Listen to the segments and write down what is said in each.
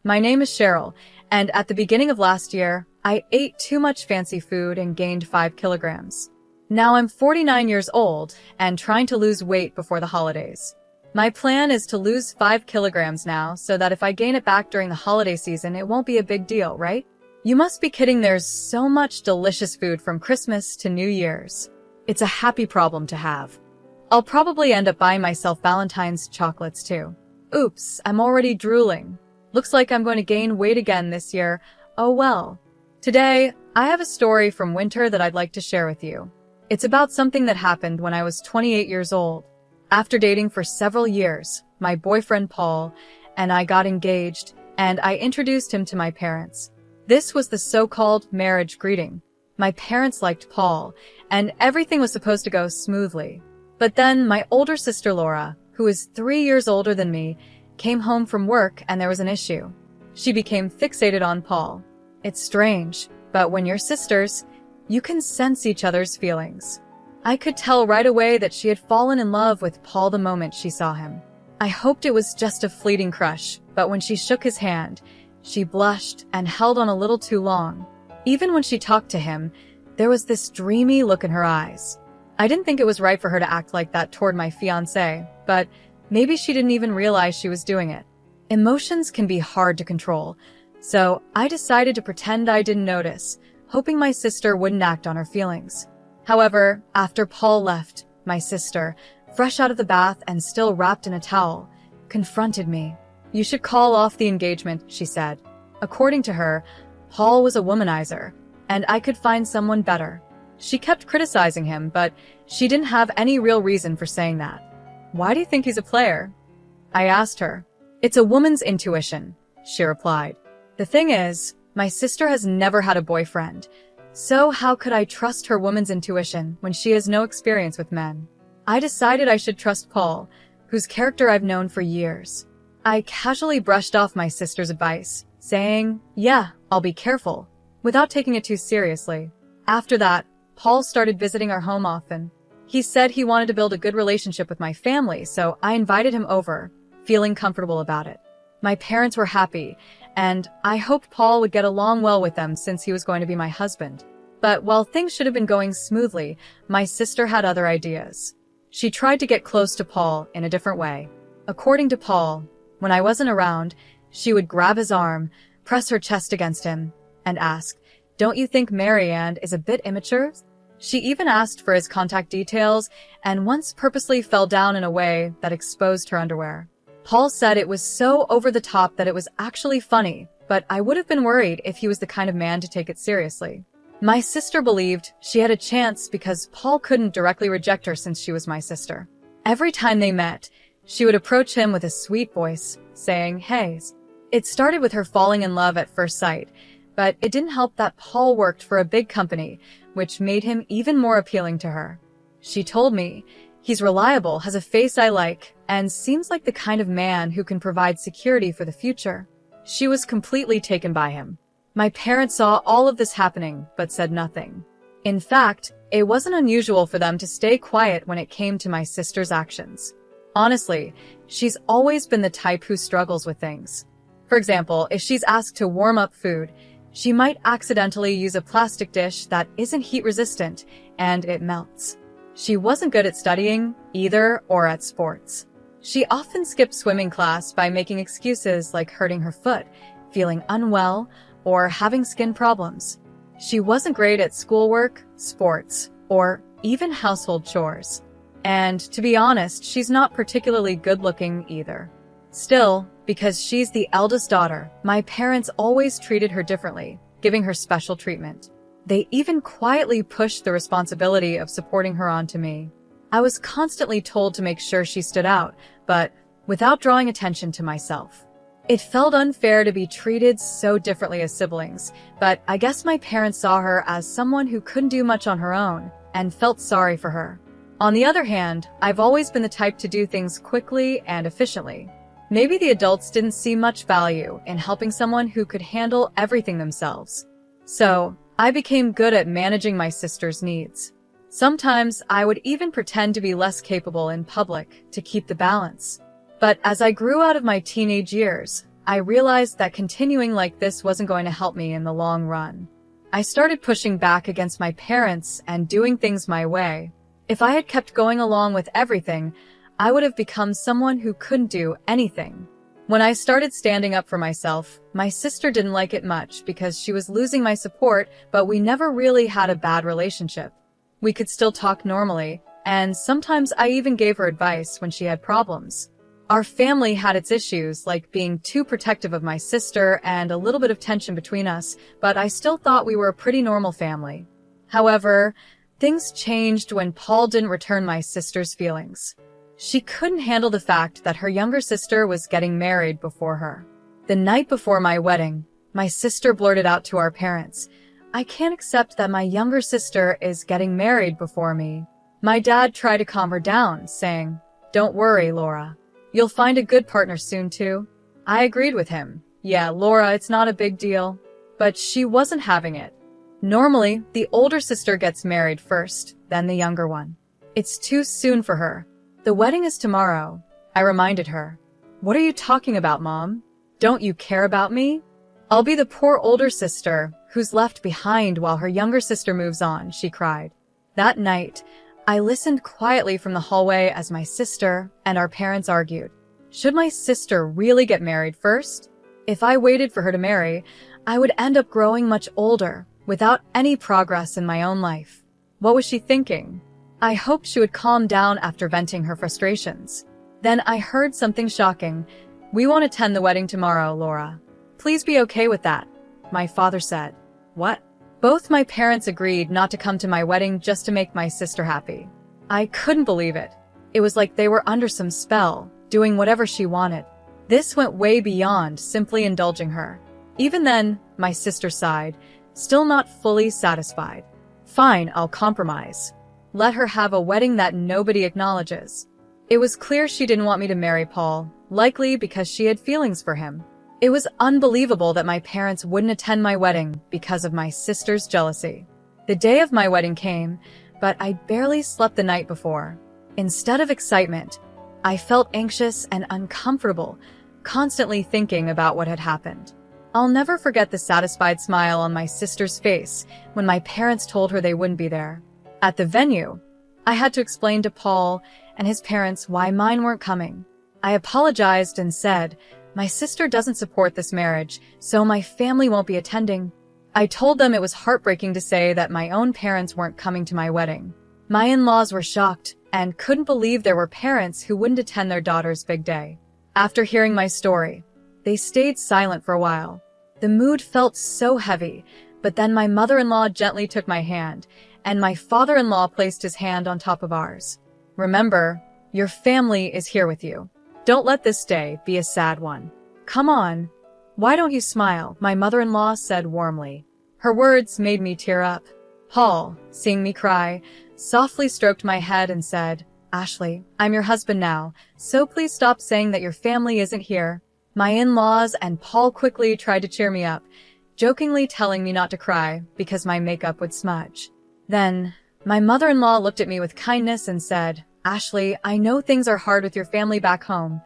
My name is Cheryl, and at the beginning of last year, I ate too much fancy food and gained 5 kilograms. Now I'm 49 years old and trying to lose weight before the holidays. My plan is to lose 5 kilograms now so that if I gain it back during the holiday season, it won't be a big deal, right? You must be kidding, there's so much delicious food from Christmas to New Year's. It's a happy problem to have. I'll probably end up buying myself Valentine's chocolates too. Oops, I'm already drooling. Looks like I'm going to gain weight again this year. Oh well. Today, I have a story from winter that I'd like to share with you. It's about something that happened when I was 28 years old. After dating for several years, my boyfriend Paul and I got engaged, and I introduced him to my parents. This was the so-called marriage greeting. My parents liked Paul, and everything was supposed to go smoothly. But then my older sister Laura, who is 3 years older than me, came home from work and there was an issue. She became fixated on Paul. It's strange, but when you're sisters, you can sense each other's feelings. I could tell right away that she had fallen in love with Paul the moment she saw him. I hoped it was just a fleeting crush, but when she shook his hand, she blushed and held on a little too long. Even when she talked to him, there was this dreamy look in her eyes. I didn't think it was right for her to act like that toward my fiancé, but maybe she didn't even realize she was doing it. Emotions can be hard to control, so I decided to pretend I didn't notice, hoping my sister wouldn't act on her feelings. However, after Paul left, my sister, fresh out of the bath and still wrapped in a towel, confronted me. "You should call off the engagement," she said. According to her, Paul was a womanizer, and I could find someone better. She kept criticizing him, but she didn't have any real reason for saying that. "Why do you think he's a player?" I asked her. "It's a woman's intuition," she replied. The thing is, my sister has never had a boyfriend, so how could I trust her woman's intuition when she has no experience with men? I decided I should trust Paul, whose character I've known for years. I casually brushed off my sister's advice, saying, "Yeah, I'll be careful," without taking it too seriously. After that, Paul started visiting our home often. He said he wanted to build a good relationship with my family, so I invited him over, feeling comfortable about it. My parents were happy, and I hoped Paul would get along well with them since he was going to be my husband. But while things should have been going smoothly, my sister had other ideas. She tried to get close to Paul in a different way. According to Paul, when I wasn't around, she would grab his arm, press her chest against him, and ask, "Don't you think Marianne is a bit immature?" She even asked for his contact details and once purposely fell down in a way that exposed her underwear. Paul said it was so over the top that it was actually funny, but I would have been worried if he was the kind of man to take it seriously. My sister believed she had a chance because Paul couldn't directly reject her since she was my sister. Every time they met, she would approach him with a sweet voice, saying, "Hey." It started with her falling in love at first sight, but it didn't help that Paul worked for a big company, which made him even more appealing to her. She told me, "He's reliable, has a face I like, and seems like the kind of man who can provide security for the future." She was completely taken by him. My parents saw all of this happening, but said nothing. In fact, it wasn't unusual for them to stay quiet when it came to my sister's actions. Honestly, she's always been the type who struggles with things. For example, if she's asked to warm up food, she might accidentally use a plastic dish that isn't heat resistant, and it melts. She wasn't good at studying, either, or at sports. She often skipped swimming class by making excuses like hurting her foot, feeling unwell, or having skin problems. She wasn't great at schoolwork, sports, or even household chores. And to be honest, she's not particularly good-looking either. Still, because she's the eldest daughter, my parents always treated her differently, giving her special treatment. They even quietly pushed the responsibility of supporting her onto me. I was constantly told to make sure she stood out, but without drawing attention to myself. It felt unfair to be treated so differently as siblings, but I guess my parents saw her as someone who couldn't do much on her own and felt sorry for her. On the other hand, I've always been the type to do things quickly and efficiently. Maybe the adults didn't see much value in helping someone who could handle everything themselves. So, I became good at managing my sister's needs. Sometimes I would even pretend to be less capable in public to keep the balance. But as I grew out of my teenage years, I realized that continuing like this wasn't going to help me in the long run. I started pushing back against my parents and doing things my way. If I had kept going along with everything, I would have become someone who couldn't do anything. When I started standing up for myself, my sister didn't like it much because she was losing my support, but we never really had a bad relationship. We could still talk normally, and sometimes I even gave her advice when she had problems. Our family had its issues, like being too protective of my sister and a little bit of tension between us, but I still thought we were a pretty normal family. However, things changed when Paul didn't return my sister's feelings. She couldn't handle the fact that her younger sister was getting married before her. The night before my wedding, my sister blurted out to our parents, "I can't accept that my younger sister is getting married before me." My dad tried to calm her down, saying, "Don't worry, Laura. You'll find a good partner soon too." I agreed with him. "Yeah, Laura, it's not a big deal." But she wasn't having it. Normally, the older sister gets married first, then the younger one. It's too soon for her. "The wedding is tomorrow," I reminded her. "What are you talking about, Mom? Don't you care about me? I'll be the poor older sister who's left behind while her younger sister moves on," she cried. That night, I listened quietly from the hallway as my sister and our parents argued. Should my sister really get married first? If I waited for her to marry, I would end up growing much older, without any progress in my own life. What was she thinking? I hoped she would calm down after venting her frustrations. Then I heard something shocking. "We won't attend the wedding tomorrow, Laura. Please be okay with that," my father said. What? Both my parents agreed not to come to my wedding just to make my sister happy. I couldn't believe it. It was like they were under some spell, doing whatever she wanted. This went way beyond simply indulging her. Even then, my sister sighed, still not fully satisfied. "Fine, I'll compromise. Let her have a wedding that nobody acknowledges." It was clear she didn't want me to marry Paul, likely because she had feelings for him. It was unbelievable that my parents wouldn't attend my wedding because of my sister's jealousy. The day of my wedding came, but I barely slept the night before. Instead of excitement, I felt anxious and uncomfortable, constantly thinking about what had happened. I'll never forget the satisfied smile on my sister's face when my parents told her they wouldn't be there. At the venue, I had to explain to Paul and his parents why mine weren't coming. I apologized and said, "My sister doesn't support this marriage, so my family won't be attending." I told them it was heartbreaking to say that my own parents weren't coming to my wedding. My in-laws were shocked and couldn't believe there were parents who wouldn't attend their daughter's big day. After hearing my story, they stayed silent for a while. The mood felt so heavy, but then my mother-in-law gently took my hand, and my father-in-law placed his hand on top of ours. "Remember, your family is here with you. Don't let this day be a sad one. Come on. Why don't you smile?" my mother-in-law said warmly. Her words made me tear up. Paul, seeing me cry, softly stroked my head and said, "Ashley, I'm your husband now, so please stop saying that your family isn't here." My in-laws and Paul quickly tried to cheer me up, jokingly telling me not to cry because my makeup would smudge. Then, my mother-in-law looked at me with kindness and said, "Ashley, I know things are hard with your family back home,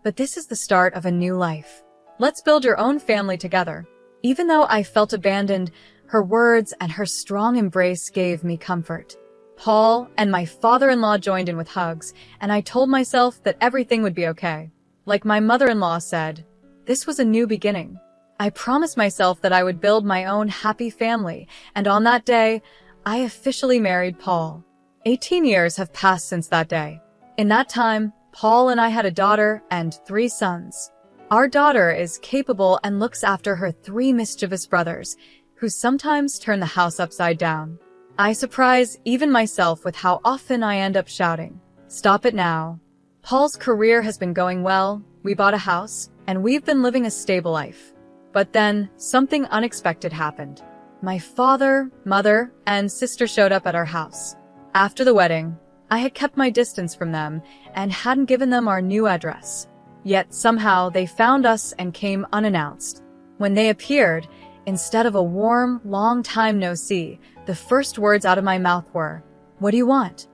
but this is the start of a new life. Let's build your own family together." Even though I felt abandoned, her words and her strong embrace gave me comfort. Paul and my father-in-law joined in with hugs, and I told myself that everything would be okay. Like my mother-in-law said, this was a new beginning. I promised myself that I would build my own happy family, and on that day, I officially married Paul. 18 years have passed since that day. In that time, Paul and I had a daughter and 3 sons. Our daughter is capable and looks after her 3 mischievous brothers, who sometimes turn the house upside down. I surprise even myself with how often I end up shouting, "Stop it now." Paul's career has been going well, we bought a house, and we've been living a stable life. But then, something unexpected happened. My father, mother, and sister showed up at our house. After the wedding, I had kept my distance from them and hadn't given them our new address. Yet somehow they found us and came unannounced. When they appeared, instead of a warm, long time no see, the first words out of my mouth were, "What do you want?"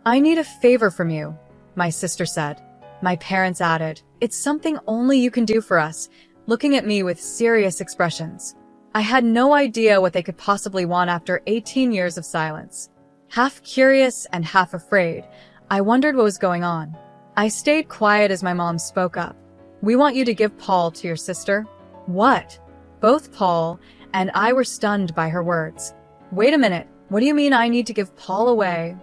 "I need a favor from you," my sister said. My parents added, "It's something only you can do for us. looking at me with serious expressions. I had no idea what they could possibly want after 18 years of silence. Half curious and half afraid, I wondered what was going on. I stayed quiet as my mom spoke up. "We want you to give Paul to your sister." "What?" Both Paul and I were stunned by her words. "Wait a minute, what do you mean I need to give Paul away?"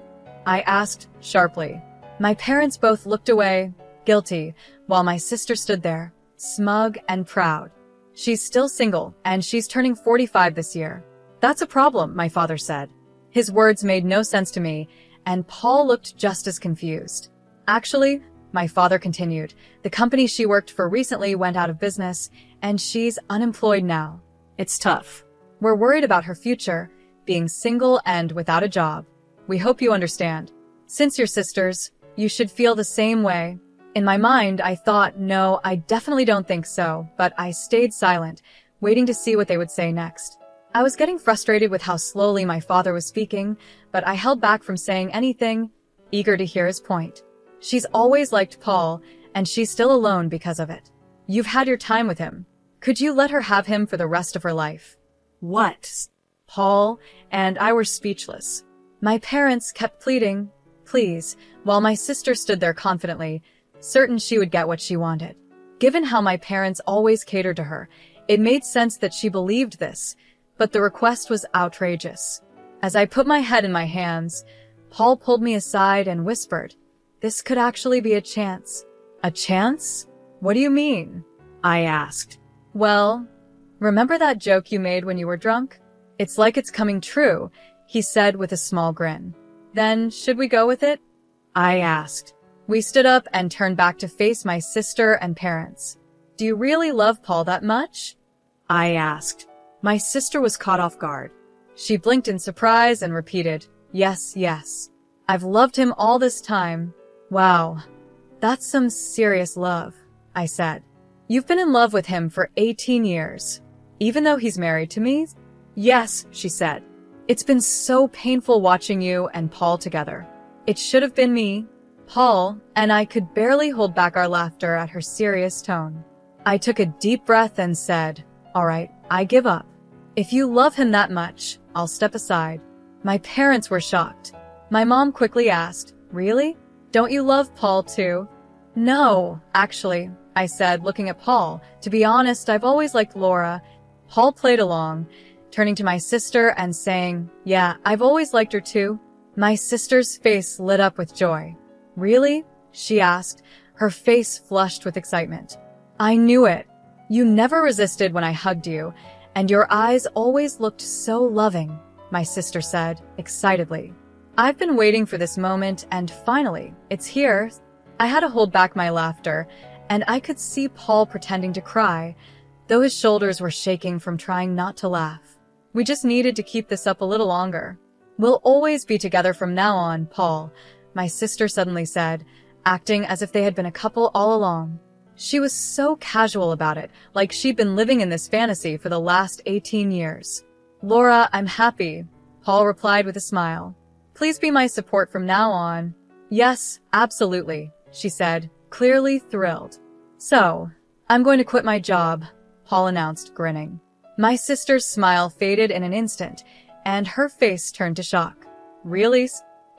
I asked sharply. My parents both looked away, guilty, while my sister stood there, smug and proud. "She's still single, and she's turning 45 this year." "That's a problem," my father said. His words made no sense to me, and Paul looked just as confused. "Actually," my father continued, "the company she worked for recently went out of business, and she's unemployed now. It's tough. We're worried about her future, being single and without a job. We hope you understand. Since you're sisters, you should feel the same way." In my mind, I thought, no, I definitely don't think so, but I stayed silent, waiting to see what they would say next. I was getting frustrated with how slowly my father was speaking, but I held back from saying anything, eager to hear his point. "She's always liked Paul, and she's still alone because of it. You've had your time with him. Could you let her have him for the rest of her life?" "What?" Paul and I were speechless. My parents kept pleading, "Please," while my sister stood there confidently, certain she would get what she wanted. Given how my parents always catered to her, it made sense that she believed this, but the request was outrageous. As I put my head in my hands, Paul pulled me aside and whispered, "This could actually be a chance." "A chance? What do you mean?" I asked. "Well, remember that joke you made when you were drunk? It's like it's coming true," he said with a small grin. "Then, should we go with it?" I asked. We stood up and turned back to face my sister and parents. "Do you really love Paul that much?" I asked. My sister was caught off guard. She blinked in surprise and repeated, "Yes, yes. I've loved him all this time." "Wow, that's some serious love," I said. "You've been in love with him for 18 years, even though he's married to me?" "Yes," she said. "It's been so painful watching you and Paul together. It should have been me." Paul and I could barely hold back our laughter at her serious tone. I took a deep breath and said, "All right, I give up. If you love him that much, I'll step aside." My parents were shocked. My mom quickly asked, "Really? Don't you love Paul too?" "No, actually," I said, looking at Paul. "To be honest, I've always liked Laura." Paul played along, turning to my sister and saying, "Yeah, I've always liked her too." My sister's face lit up with joy. "Really?" she asked, her face flushed with excitement. "I knew it. You never resisted when I hugged you, and your eyes always looked so loving," my sister said, excitedly. "I've been waiting for this moment, and finally, it's here." I had to hold back my laughter, and I could see Paul pretending to cry, though his shoulders were shaking from trying not to laugh. We just needed to keep this up a little longer. "We'll always be together from now on, Paul," my sister suddenly said, acting as if they had been a couple all along. She was so casual about it, like she'd been living in this fantasy for the last 18 years. "Laura, I'm happy," Paul replied with a smile. "Please be my support from now on." "Yes, absolutely," she said, clearly thrilled. "So, I'm going to quit my job," Paul announced, grinning. My sister's smile faded in an instant, and her face turned to shock. "Really?"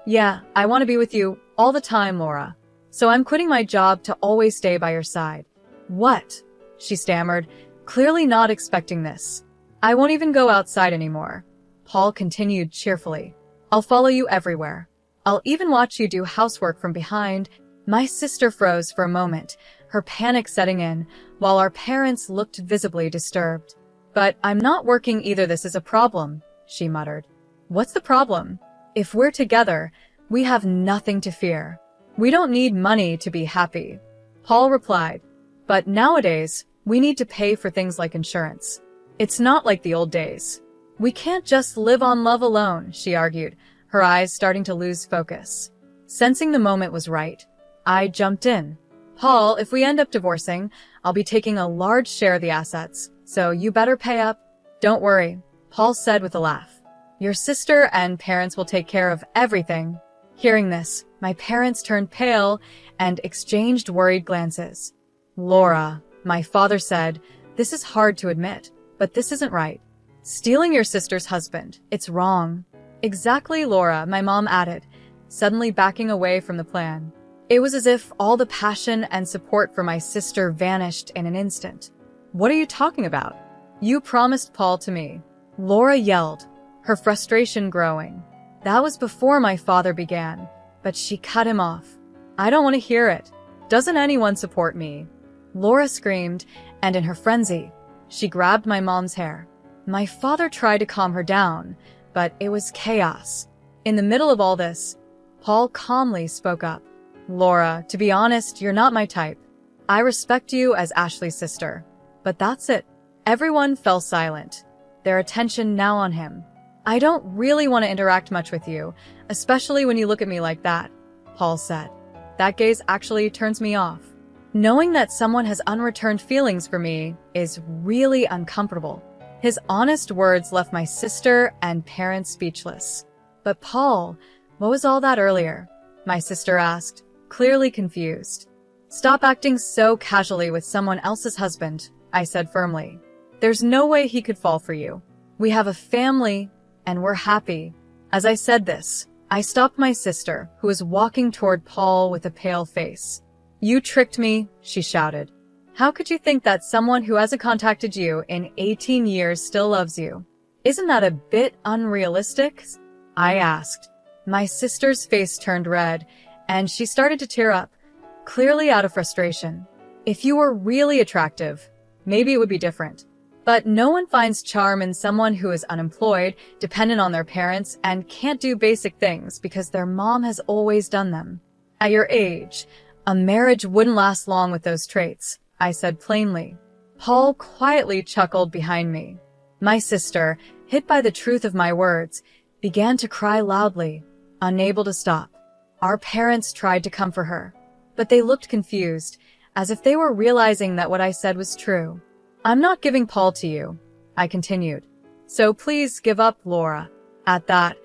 "Yeah, I want to be with you all the time, Laura. So I'm quitting my job to always stay by your side." "What?" she stammered, clearly not expecting this. "I won't even go outside anymore," Paul continued cheerfully. "I'll follow you everywhere. I'll even watch you do housework from behind." My sister froze for a moment, her panic setting in, while our parents looked visibly disturbed. "But I'm not working either. This is a problem," she muttered. "What's the problem? If we're together, we have nothing to fear. We don't need money to be happy," Paul replied. "But nowadays, we need to pay for things like insurance. It's not like the old days. We can't just live on love alone," she argued, her eyes starting to lose focus. Sensing the moment was right, I jumped in. "Paul, if we end up divorcing, I'll be taking a large share of the assets, so you better pay up." "Don't worry," Paul said with a laugh. "Your sister and parents will take care of everything." Hearing this, my parents turned pale and exchanged worried glances. "Laura," my father said, This is hard to admit, but this isn't right. Stealing your sister's husband, it's wrong. Exactly, Laura, my mom added, suddenly backing away from the plan. It was as if all the passion and support for my sister vanished in an instant. What are you talking about? You promised Paul to me. Laura yelled, her frustration growing. That was before my father began, but she cut him off. I don't want to hear it. Doesn't anyone support me? Laura screamed, and in her frenzy, she grabbed my mom's hair. My father tried to calm her down, but it was chaos. In the middle of all this, Paul calmly spoke up. Laura, to be honest, you're not my type. I respect you as Ashley's sister, but that's it. Everyone fell silent, their attention now on him. I don't really want to interact much with you, especially when you look at me like that, Paul said. That gaze actually turns me off. Knowing that someone has unreturned feelings for me is really uncomfortable. His honest words left my sister and parents speechless. But Paul, what was all that earlier? My sister asked, clearly confused. Stop acting so casually with someone else's husband, I said firmly. There's no way he could fall for you. We have a family, and we're happy. As I said this, I stopped my sister, who was walking toward Paul with a pale face. You tricked me, she shouted. How could you think that someone who hasn't contacted you in 18 years still loves you? Isn't that a bit unrealistic? I asked. My sister's face turned red, and she started to tear up, clearly out of frustration. If you were really attractive, maybe it would be different. But no one finds charm in someone who is unemployed, dependent on their parents, and can't do basic things because their mom has always done them. At your age, a marriage wouldn't last long with those traits, I said plainly. Paul quietly chuckled behind me. My sister, hit by the truth of my words, began to cry loudly, unable to stop. Our parents tried to comfort her, but they looked confused, as if they were realizing that what I said was true. I'm not giving Paul to you, I continued. So please give up, Laura. At that,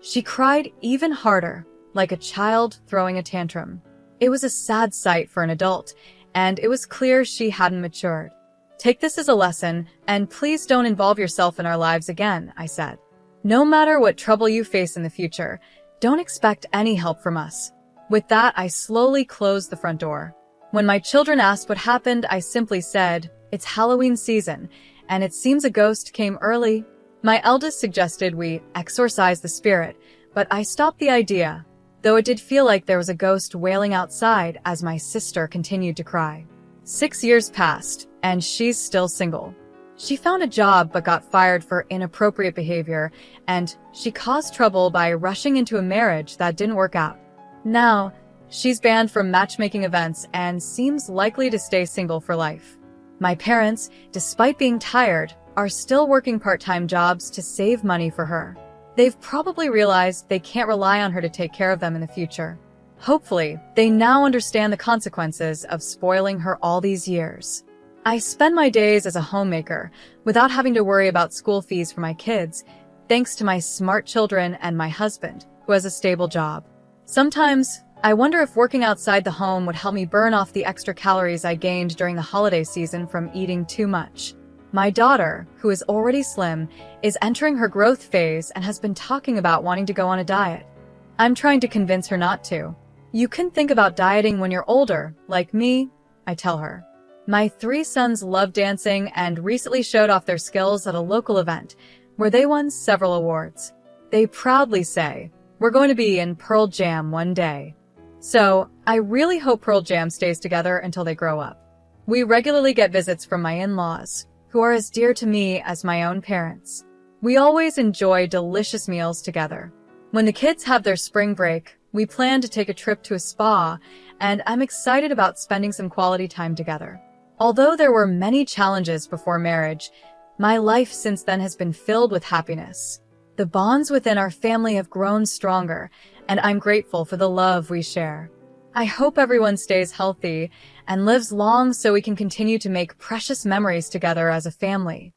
she cried even harder, like a child throwing a tantrum. It was a sad sight for an adult, and it was clear she hadn't matured. Take this as a lesson, and please don't involve yourself in our lives again, I said. No matter what trouble you face in the future, don't expect any help from us. With that, I slowly closed the front door. When my children asked what happened, I simply said, it's Halloween season, and it seems a ghost came early. My eldest suggested we exorcise the spirit, but I stopped the idea, though it did feel like there was a ghost wailing outside as my sister continued to cry. 6 years passed, and she's still single. She found a job but got fired for inappropriate behavior, and she caused trouble by rushing into a marriage that didn't work out. Now, she's banned from matchmaking events and seems likely to stay single for life. My parents, despite being tired, are still working part-time jobs to save money for her. They've probably realized they can't rely on her to take care of them in the future. Hopefully, they now understand the consequences of spoiling her all these years. I spend my days as a homemaker without having to worry about school fees for my kids, thanks to my smart children and my husband, who has a stable job. Sometimes, I wonder if working outside the home would help me burn off the extra calories I gained during the holiday season from eating too much. My daughter, who is already slim, is entering her growth phase and has been talking about wanting to go on a diet. I'm trying to convince her not to. You can think about dieting when you're older, like me, I tell her. My 3 sons love dancing and recently showed off their skills at a local event, where they won several awards. They proudly say, we're going to be in Pearl Jam one day. So, I really hope Pearl Jam stays together until they grow up. We regularly get visits from my in-laws, who are as dear to me as my own parents. We always enjoy delicious meals together. When the kids have their spring break, we plan to take a trip to a spa, and I'm excited about spending some quality time together. Although there were many challenges before marriage, my life since then has been filled with happiness. The bonds within our family have grown stronger, and I'm grateful for the love we share. I hope everyone stays healthy and lives long so we can continue to make precious memories together as a family.